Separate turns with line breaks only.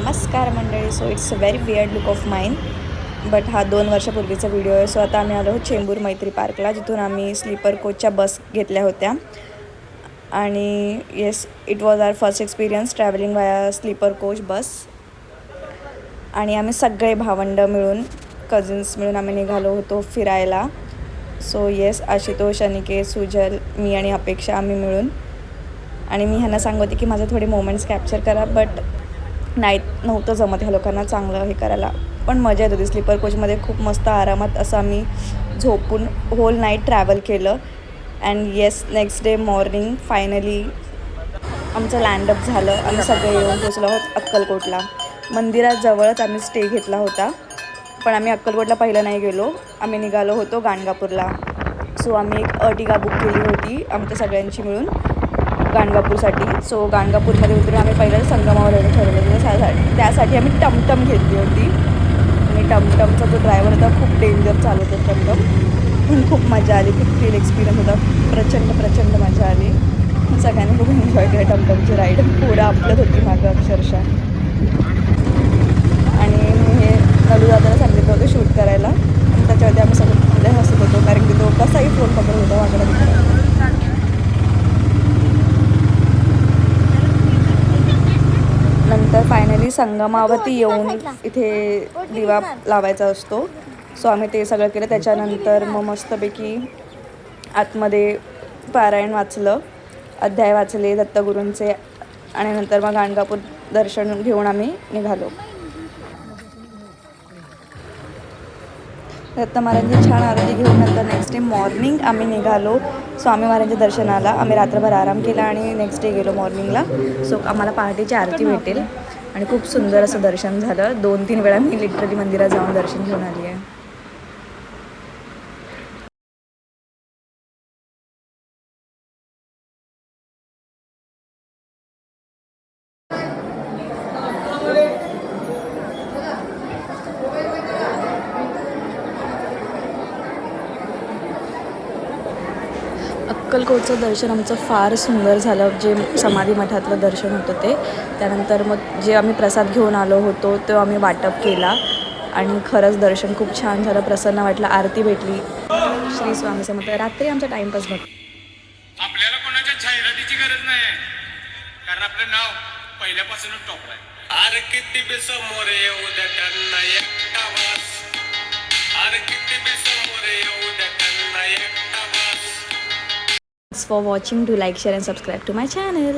नमस्कार मंडळी. So it's a very weird look of mine, but हा 2 वर्षापूर्वीचा व्हिडिओ आहे. सो आता आम्ही आलो आहोत चेंबूर मैत्री पार्कला, जिथून आम्ही स्लीपर कोचच्या बस घेतल्या होत्या. आणि yes, it was our first experience travelling via sleeper coach bus. आणि आम्ही सगळे भावंड मिळून, कझिन्स मिळून आम्ही निघालो होतो फिरायला. सो येस, आशुतोष, अनिकेत, सुजल, मी आणि अपेक्षा आम्ही मिळून. आणि मी ह्यांना सांगत होते की माझे थोडे मोमेंट्स कॅप्चर करा, बट नव्हतं जमत ह्या लोकांना चांगलं हे करायला. पण मजा येत होती. स्लीपर कोचमध्ये खूप मस्त आरामात असं आम्ही झोपून होल नाईट ट्रॅव्हल केलं. And yes, next day morning finally आमचं लँडअप झालं. आम्ही सगळे येऊन पोचलो आहोत अक्कलकोटला. मंदिराजवळच आम्ही स्टे घेतला होता, पण आम्ही अक्कलकोटला पहिलं नाही गेलो. आम्ही निघालो होतो गाणगापूरला. सो आम्ही एक अर्टिगा बुक केली होती आमच्या सगळ्यांची मिळून गाणगापूरसाठी. सो गाणगापूरमध्ये उतरून आम्ही पहिलं संगमावर यायचं ठरवलं होतं. त्यासाठी आम्ही टमटम घेतली होती. आणि टमटमचा जो ड्रायव्हर होता खूप डेंजर चालवत होता टमटम. पण खूप मजा आली, खूप थ्रिल एक्सपिरियन्स होता. प्रचंड मजा आली. सगळ्यांनी खूप एन्जॉय केलं टमटमची राईड. पुढं आपलत होती मागं अक्षरशः. आणि हे नलू दादाला सांगितलं होतं शूट करायला, आणि त्याच्यावरती आम्ही सगळं हसत होतो, कारण की तो कसाही फोन पकडत होता वाकडा तिकडे. नंतर फायनली संगमावरती येऊन इथे दिवा लावायचा असतो. सो आम्ही ते सगळं केलं. त्याच्यानंतर मग मस्तपैकी आतमध्ये पारायण वाचलं, अध्याय वाचले दत्तगुरूंचे. आणि नंतर मग गाणगापूर दर्शन घेऊन आम्ही निघालो. दत्त महाराजांची छान आरती घेऊन नंतर नेक्स्ट डे मॉर्निंग आम्ही निघालो स्वामी महाराजांच्या दर्शनाला. आम्ही रात्रभर आराम केला आणि नेक्स्ट डे गेलो मॉर्निंगला. सो आम्हाला पहाटेची आरती भेटेल. आणि खूप सुंदर असं दर्शन झालं. 2-3 वेळा मी लिटरली मंदिरात जाऊन दर्शन घेऊन आली आहे. अक्कलकोटचं दर्शन आमचं फार सुंदर झालं. जे समाधी मठातलं दर्शन होतं ते. त्यानंतर मग जे आम्ही प्रसाद घेऊन आलो होतो तो आम्ही वाटप केला. आणि खरंच दर्शन खूप छान झालं, प्रसन्न वाटलं. आरती भेटली. श्री स्वामी समर्थ. रात्री आमचा टाईमपास बघ.
आपल्याला कोणाच्या जाहिरातीची गरज नाही आहे, कारण आपलं नाव पहिल्यापासूनच टॉपला आहे. अरे किती बी समोर येऊ द्या त्यांना एकटा वास. अरे किती बी समोर येऊ द्या त्यांना एकटा वास.
Thanks for watching. Do like, share and subscribe to my channel.